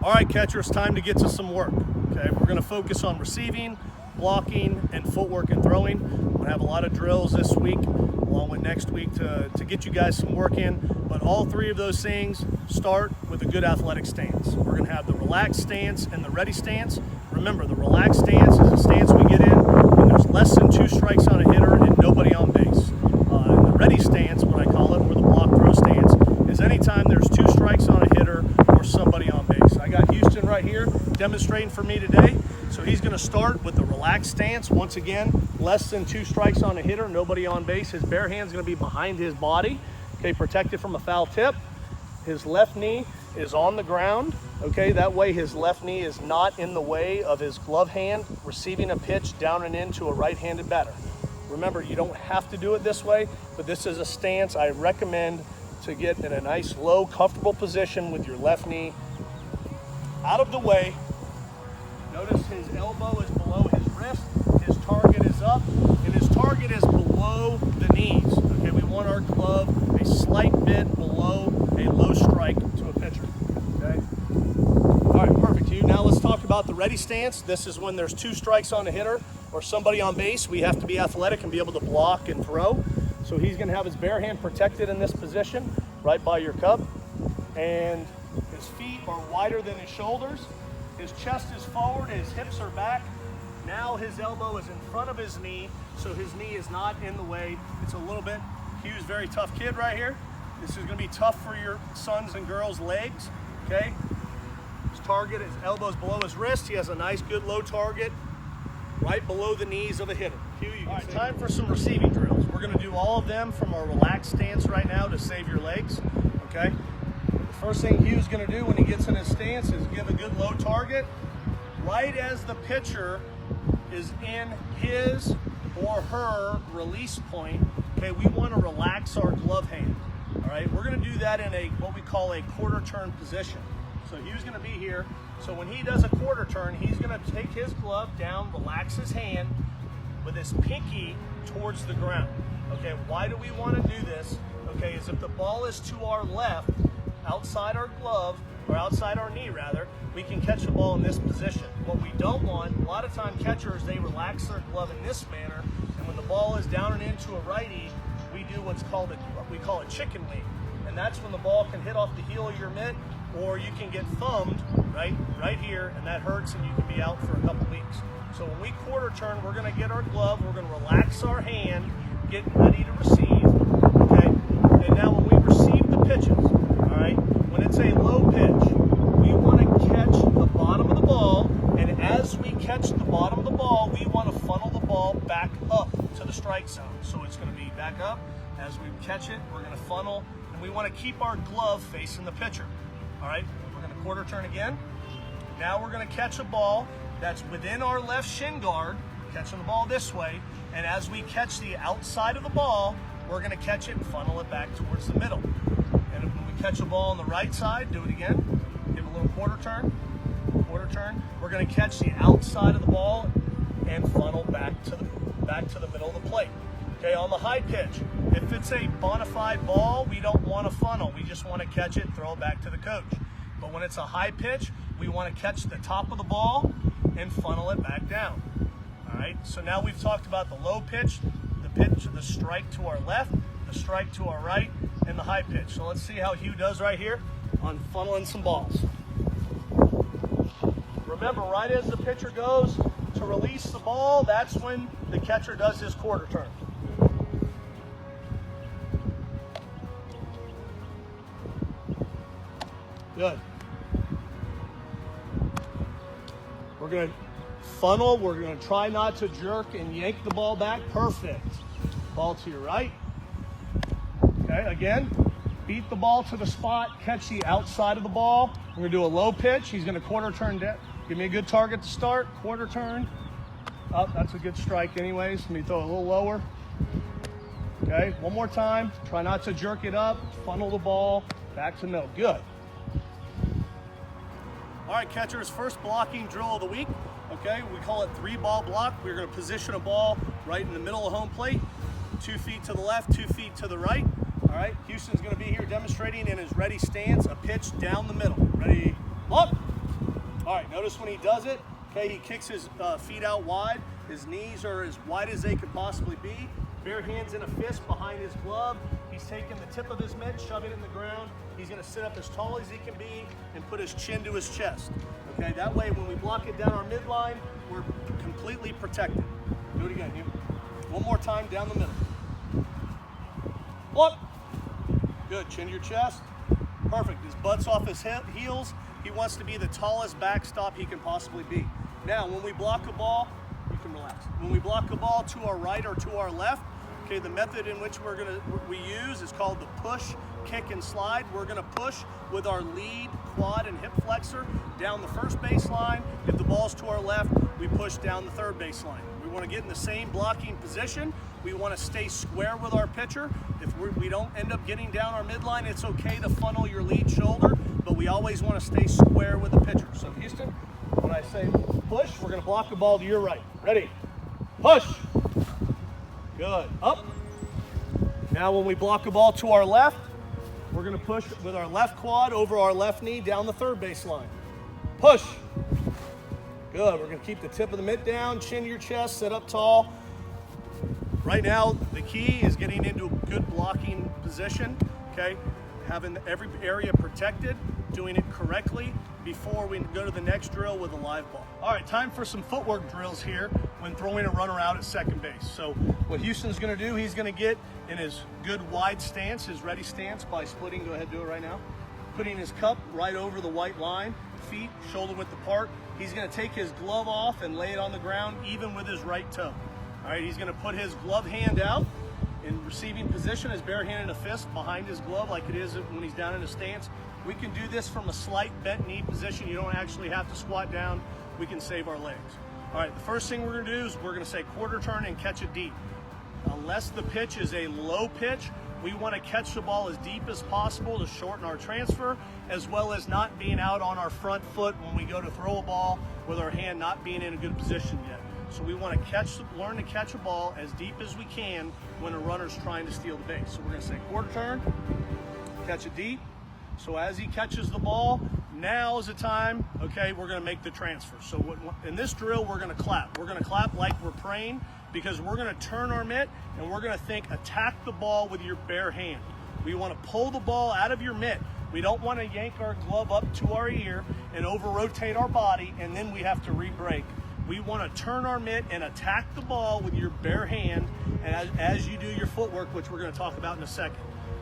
All right, catcher, it's time to get to some work. Okay, we're going to focus on receiving, blocking, and footwork and throwing. We're going to have a lot of drills this week, along with next week to get you guys some work in. But all three of those things start with a good athletic stance. We're going to have the relaxed stance and the ready stance. Remember, the relaxed stance is a stance we get in when there's less than 2 strikes on a hitter and nobody on base. And the ready stance, what I call it, or the block throw stance, is anytime there's 2 strikes on a hitter or somebody on base. I got Houston right here demonstrating for me today. So he's going to start with the relaxed stance. Once again, less than 2 strikes on a hitter, nobody on base. His bare hand's going to be behind his body, okay, protected from a foul tip. His left knee is on the ground, okay? That way his left knee is not in the way of his glove hand receiving a pitch down and into a right-handed batter. Remember, you don't have to do it this way, but this is a stance I recommend to get in a nice, low, comfortable position with your left knee out of the way. Notice his elbow is below his wrist, his target is up, and his target is below the knees. Okay, we want our glove a slight bit below a low strike to a pitcher. Okay. All right, perfect, Hugh. Now let's talk about the ready stance. This is when there's 2 strikes on a hitter or somebody on base. We have to be athletic and be able to block and throw. So he's going to have his bare hand protected in this position, right by your cup, and his feet are wider than his shoulders. His chest is forward, his hips are back. Now his elbow is in front of his knee, so his knee is not in the way. It's a little bit, Hugh's very tough kid right here. This is gonna be tough for your sons and girls' legs, okay? His target, his elbow's below his wrist. He has a nice, good low target right below the knees of a hitter. Hugh, you can all right, time for some receiving drills. We're gonna do all of them from our relaxed stance right now to save your legs, okay? First thing Hugh's going to do when he gets in his stance is give a good low target right as the pitcher is in his or her release point. Okay, we want to relax our glove hand. All right, we're going to do that in a what we call a quarter turn position. So Hugh's going to be here. So when he does a quarter turn, he's going to take his glove down, relax his hand with his pinky towards the ground. Okay, why do we want to do this? Okay, is if the ball is to our left, outside our glove, or outside our knee rather, we can catch the ball in this position. What we don't want, a lot of time catchers, they relax their glove in this manner, and when the ball is down and into a righty, we do what we call a chicken wing. And that's when the ball can hit off the heel of your mitt, or you can get thumbed right here, and that hurts and you can be out for a couple weeks. So when we quarter turn, we're gonna get our glove, we're gonna relax our hand, get ready to receive, okay? And now when we receive the pitches, when it's a low pitch, we want to catch the bottom of the ball, and as we catch the bottom of the ball, we want to funnel the ball back up to the strike zone. So it's going to be back up. As we catch it, we're going to funnel, and we want to keep our glove facing the pitcher. All right, we're going to quarter turn again. Now we're going to catch a ball that's within our left shin guard, catching the ball this way, and as we catch the outside of the ball, we're going to catch it and funnel it back towards the middle. Catch a ball on the right side, do it again, give a little quarter turn. We're going to catch the outside of the ball and funnel back to the middle of the plate. Okay, on the high pitch, if it's a bona fide ball, we don't want to funnel. We just want to catch it, throw it back to the coach. But when it's a high pitch, we want to catch the top of the ball and funnel it back down. All right, so now we've talked about the low pitch, the strike to our left, the strike to our right, and the high pitch. So let's see how Hugh does right here on funneling some balls. Remember, right as the pitcher goes to release the ball, that's when the catcher does his quarter turn. Good. We're going to funnel. We're going to try not to jerk and yank the ball back. Perfect. Ball to your right. Okay, again, beat the ball to the spot, catch the outside of the ball. We're gonna do a low pitch. He's gonna quarter turn down. Give me a good target to start, quarter turn. Oh, that's a good strike anyways. Let me throw a little lower. Okay, one more time. Try not to jerk it up, funnel the ball back to middle. Good. All right, catchers, first blocking drill of the week. Okay, we call it 3-ball block. We're gonna position a ball right in the middle of home plate, 2 feet to the left, 2 feet to the right. All right, Houston's gonna be here demonstrating in his ready stance, a pitch down the middle. Ready, up. All right, notice when he does it, okay, he kicks his feet out wide. His knees are as wide as they could possibly be. Bare hands in a fist behind his glove. He's taking the tip of his mitt, shoving it in the ground. He's gonna sit up as tall as he can be and put his chin to his chest. Okay, that way when we block it down our midline, we're completely protected. Do it again, Hugh. One more time down the middle. Block. Good, chin to your chest. Perfect, his butt's off his heels. He wants to be the tallest backstop he can possibly be. Now, when we block a ball, you can relax. When we block a ball to our right or to our left, okay, the method in which we use is called the push, kick, and slide. We're gonna push with our lead, quad, and hip flexor down the first baseline. If the ball's to our left, we push down the third baseline. We wanna get in the same blocking position. We wanna stay square with our pitcher. If we don't end up getting down our midline, it's okay to funnel your lead shoulder, but we always wanna stay square with the pitcher. So Houston, when I say push, we're gonna block the ball to your right. Ready? Push. Good. Up. Now when we block the ball to our left, we're gonna push with our left quad over our left knee down the third baseline. Push. Good. We're gonna keep the tip of the mitt down, chin to your chest, sit up tall. Right now, the key is getting into a good blocking position, okay? Having every area protected, doing it correctly before we go to the next drill with a live ball. All right, time for some footwork drills here when throwing a runner out at second base. So what Houston's gonna do, he's gonna get in his good wide stance, his ready stance by splitting, go ahead, do it right now. Putting his cup right over the white line, feet shoulder width apart. He's gonna take his glove off and lay it on the ground even with his right toe. All right, he's gonna put his glove hand out in receiving position, his bare hand in a fist behind his glove like it is when he's down in a stance. We can do this from a slight bent knee position. You don't actually have to squat down. We can save our legs. All right, the first thing we're gonna do is we're gonna say quarter turn and catch it deep. Unless the pitch is a low pitch, we wanna catch the ball as deep as possible to shorten our transfer, as well as not being out on our front foot when we go to throw a ball with our hand not being in a good position yet. So we want to learn to catch a ball as deep as we can when a runner's trying to steal the base. So we're going to say quarter turn, catch it deep. So as he catches the ball, now is the time, okay, we're going to make the transfer. So in this drill, we're going to clap. We're going to clap like we're praying because we're going to turn our mitt and we're going to think attack the ball with your bare hand. We want to pull the ball out of your mitt. We don't want to yank our glove up to our ear and over-rotate our body and then we have to re-break. We want to turn our mitt and attack the ball with your bare hand as you do your footwork, which we're going to talk about in a second.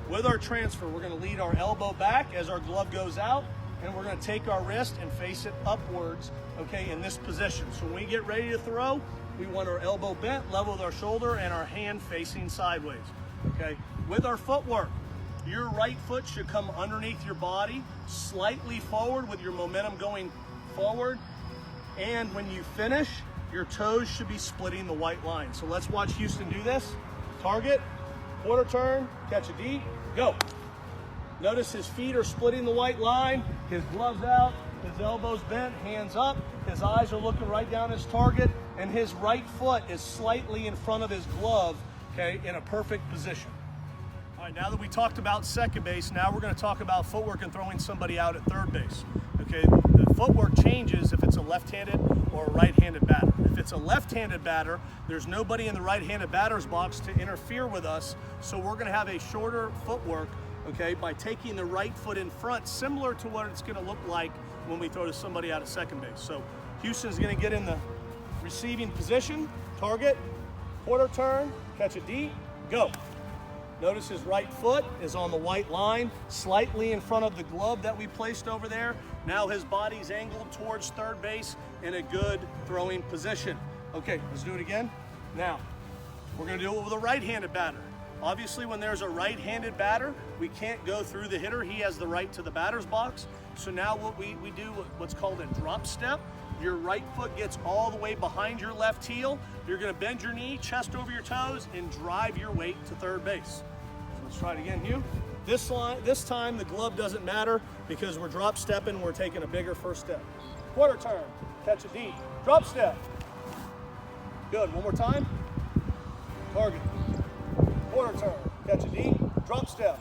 With our transfer, we're going to lead our elbow back as our glove goes out, and we're going to take our wrist and face it upwards, okay, in this position. So when we get ready to throw, we want our elbow bent, level with our shoulder, and our hand facing sideways, okay? With our footwork, your right foot should come underneath your body, slightly forward with your momentum going forward. And when you finish, your toes should be splitting the white line. So let's watch Houston do this. Target, quarter turn, catch it deep, go. Notice his feet are splitting the white line, his gloves out, his elbows bent, hands up, his eyes are looking right down his target, and his right foot is slightly in front of his glove, okay, in a perfect position. All right, now that we talked about second base, now we're gonna talk about footwork and throwing somebody out at third base. Okay, the footwork changes if it's a left-handed or a right-handed batter. If it's a left-handed batter, there's nobody in the right-handed batter's box to interfere with us, so we're gonna have a shorter footwork, okay, by taking the right foot in front, similar to what it's gonna look like when we throw to somebody out at second base. So Houston's gonna get in the receiving position, target, quarter turn, catch it deep, go. Notice his right foot is on the white line, slightly in front of the glove that we placed over there. Now his body's angled towards third base in a good throwing position. Okay, let's do it again. Now, we're gonna do it with a right-handed batter. Obviously, when there's a right-handed batter, we can't go through the hitter. He has the right to the batter's box. So now what we do what's called a drop step. Your right foot gets all the way behind your left heel. You're gonna bend your knee, chest over your toes, and drive your weight to third base. So let's try it again, Hugh. This time the glove doesn't matter because we're drop stepping, we're taking a bigger first step. Quarter turn, catch it deep, drop step. Good, one more time. Target, quarter turn, catch it deep, drop step.